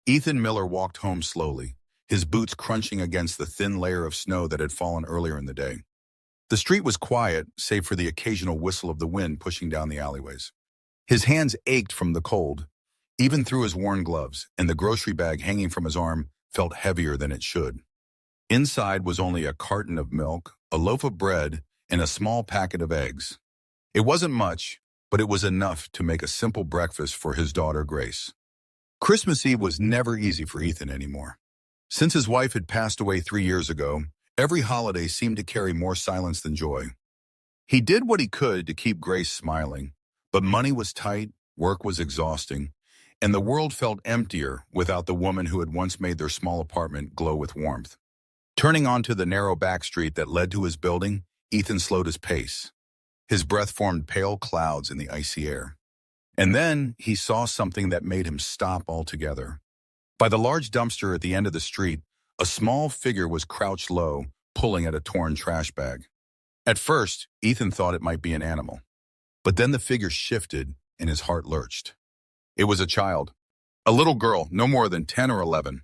Ethan Miller walked home slowly, his boots crunching against the thin layer of snow that had fallen earlier in the day. The street was quiet, save for the occasional whistle of the wind pushing down the alleyways. His hands ached from the cold, even through his worn gloves, and the grocery bag hanging from his arm felt heavier than it should. Inside was only a carton of milk, a loaf of bread, and a small packet of eggs. It wasn't much, but it was enough to make a simple breakfast for his daughter, Grace. Christmas Eve was never easy for Ethan anymore. Since his wife had passed away 3 years ago, every holiday seemed to carry more silence than joy. He did what he could to keep Grace smiling, but money was tight, work was exhausting, and the world felt emptier without the woman who had once made their small apartment glow with warmth. Turning onto the narrow back street that led to his building, Ethan slowed his pace. His breath formed pale clouds in the icy air. And then he saw something that made him stop altogether. By the large dumpster at the end of the street, a small figure was crouched low, pulling at a torn trash bag. At first, Ethan thought it might be an animal. But then the figure shifted and his heart lurched. It was a child. A little girl, no more than 10 or 11.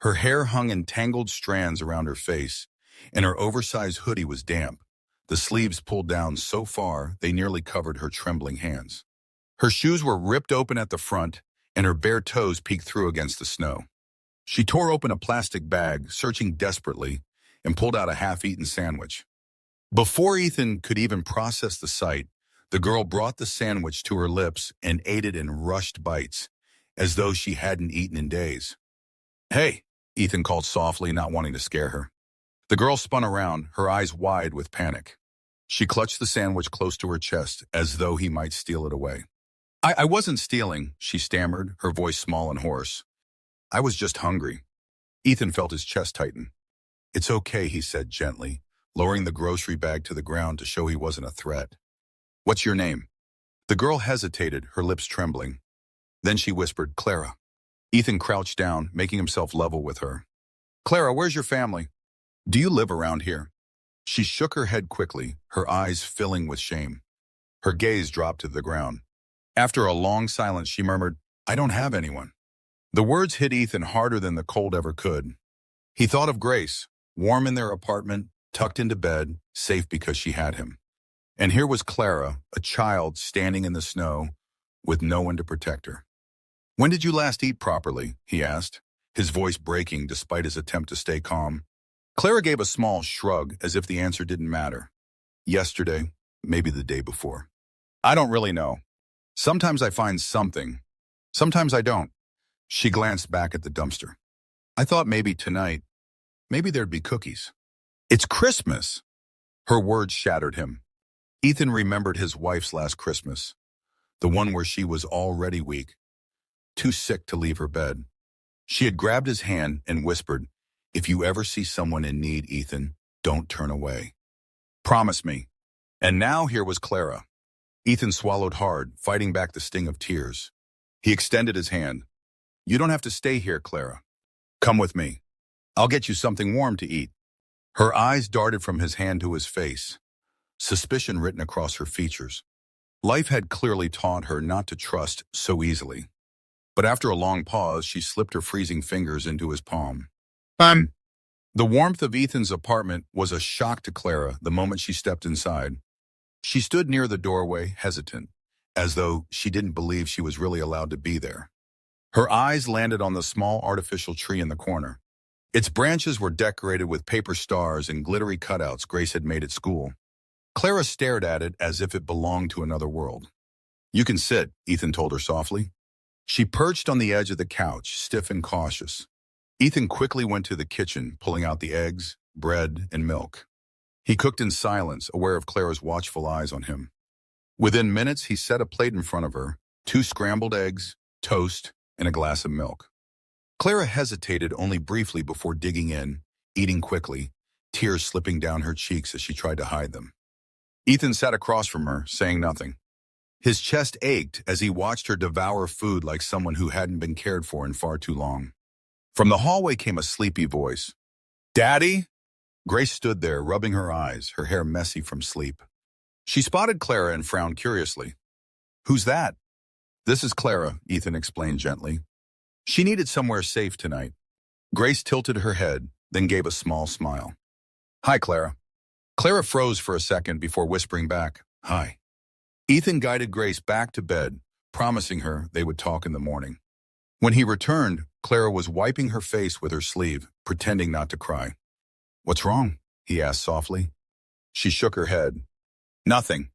Her hair hung in tangled strands around her face, and her oversized hoodie was damp, the sleeves pulled down so far they nearly covered her trembling hands. Her shoes were ripped open at the front, and her bare toes peeked through against the snow. She tore open a plastic bag, searching desperately, and pulled out a half-eaten sandwich. Before Ethan could even process the sight, the girl brought the sandwich to her lips and ate it in rushed bites, as though she hadn't eaten in days. "Hey," Ethan called softly, not wanting to scare her. The girl spun around, her eyes wide with panic. She clutched the sandwich close to her chest, as though he might steal it away. I wasn't stealing," she stammered, her voice small and hoarse. "I was just hungry." Ethan felt his chest tighten. "It's okay," he said gently, lowering the grocery bag to the ground to show he wasn't a threat. "What's your name?" The girl hesitated, her lips trembling. Then she whispered, "Clara." Ethan crouched down, making himself level with her. "Clara, where's your family? Do you live around here?" She shook her head quickly, her eyes filling with shame. Her gaze dropped to the ground. After a long silence, she murmured, "I don't have anyone." The words hit Ethan harder than the cold ever could. He thought of Grace, warm in their apartment, tucked into bed, safe because she had him. And here was Clara, a child standing in the snow, with no one to protect her. "When did you last eat properly?" he asked, his voice breaking despite his attempt to stay calm. Clara gave a small shrug, as if the answer didn't matter. "Yesterday, maybe the day before. I don't really know. Sometimes I find something. Sometimes I don't." She glanced back at the dumpster. "I thought maybe tonight, maybe there'd be cookies." "It's Christmas!" Her words shattered him. Ethan remembered his wife's last Christmas, the one where she was already weak, too sick to leave her bed. She had grabbed his hand and whispered, "If you ever see someone in need, Ethan, don't turn away. Promise me." And now here was Clara. Ethan swallowed hard, fighting back the sting of tears. He extended his hand. "You don't have to stay here, Clara. Come with me. I'll get you something warm to eat." Her eyes darted from his hand to his face, suspicion written across her features. Life had clearly taught her not to trust so easily. But after a long pause, she slipped her freezing fingers into his palm. The warmth of Ethan's apartment was a shock to Clara the moment she stepped inside. She stood near the doorway, hesitant, as though she didn't believe she was really allowed to be there. Her eyes landed on the small artificial tree in the corner. Its branches were decorated with paper stars and glittery cutouts Grace had made at school. Clara stared at it as if it belonged to another world. "You can sit," Ethan told her softly. She perched on the edge of the couch, stiff and cautious. Ethan quickly went to the kitchen, pulling out the eggs, bread, and milk. He cooked in silence, aware of Clara's watchful eyes on him. Within minutes, he set a plate in front of her, 2 scrambled eggs, toast, and a glass of milk. Clara hesitated only briefly before digging in, eating quickly, tears slipping down her cheeks as she tried to hide them. Ethan sat across from her, saying nothing. His chest ached as he watched her devour food like someone who hadn't been cared for in far too long. From the hallway came a sleepy voice. "Daddy?" Grace stood there, rubbing her eyes, her hair messy from sleep. She spotted Clara and frowned curiously. "Who's that?" "This is Clara," Ethan explained gently. She needed somewhere safe tonight. Grace tilted her head, then gave a small smile. Hi, Clara. Clara froze for a second before whispering back, Hi. Ethan guided Grace back to bed, promising her they would talk in the morning. When he returned, Clara was wiping her face with her sleeve, pretending not to cry. What's wrong? He asked softly. She shook her head. Nothing.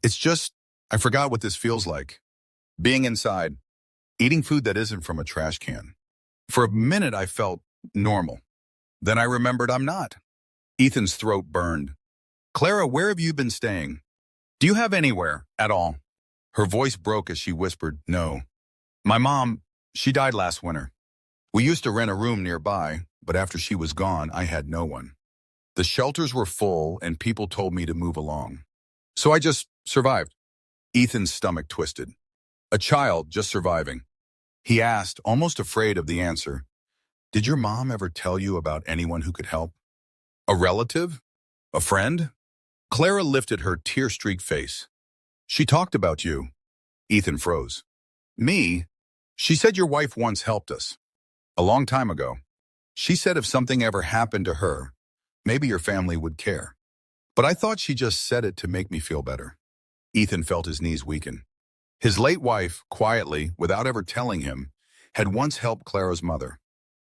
It's just, I forgot what this feels like. Being inside, eating food that isn't from a trash can. For a minute, I felt normal. Then I remembered I'm not. Ethan's throat burned. Clara, where have you been staying? Do you have anywhere at all? Her voice broke as she whispered, No. My mom, she died last winter. We used to rent a room nearby, but after she was gone, I had no one. The shelters were full and people told me to move along. So I just survived. Ethan's stomach twisted. A child just surviving. He asked, almost afraid of the answer, Did your mom ever tell you about anyone who could help? A relative? A friend? Clara lifted her tear-streaked face. She talked about you. Ethan froze. Me? She said your wife once helped us. A long time ago. She said if something ever happened to her, maybe your family would care. But I thought she just said it to make me feel better. Ethan felt his knees weaken. His late wife, quietly, without ever telling him, had once helped Clara's mother.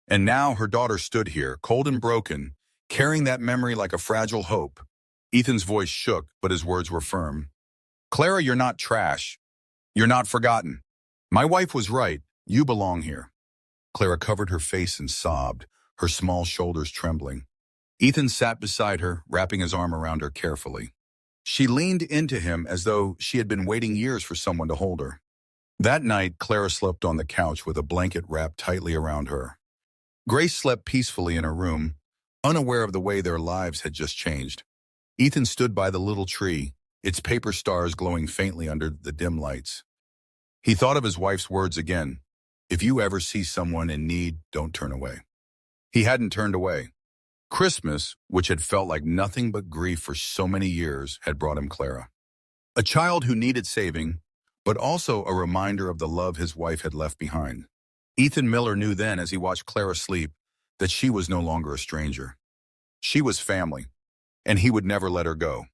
And now her daughter stood here, cold and broken, carrying that memory like a fragile hope. Ethan's voice shook, but his words were firm. Clara, you're not trash. You're not forgotten. My wife was right. You belong here. Clara covered her face and sobbed, her small shoulders trembling. Ethan sat beside her, wrapping his arm around her carefully. She leaned into him as though she had been waiting years for someone to hold her. That night, Clara slept on the couch with a blanket wrapped tightly around her. Grace slept peacefully in her room, unaware of the way their lives had just changed. Ethan stood by the little tree, its paper stars glowing faintly under the dim lights. He thought of his wife's words again. If you ever see someone in need, don't turn away. He hadn't turned away. Christmas, which had felt like nothing but grief for so many years, had brought him Clara. A child who needed saving, but also a reminder of the love his wife had left behind. Ethan Miller knew then, as he watched Clara sleep, that she was no longer a stranger. She was family, and he would never let her go.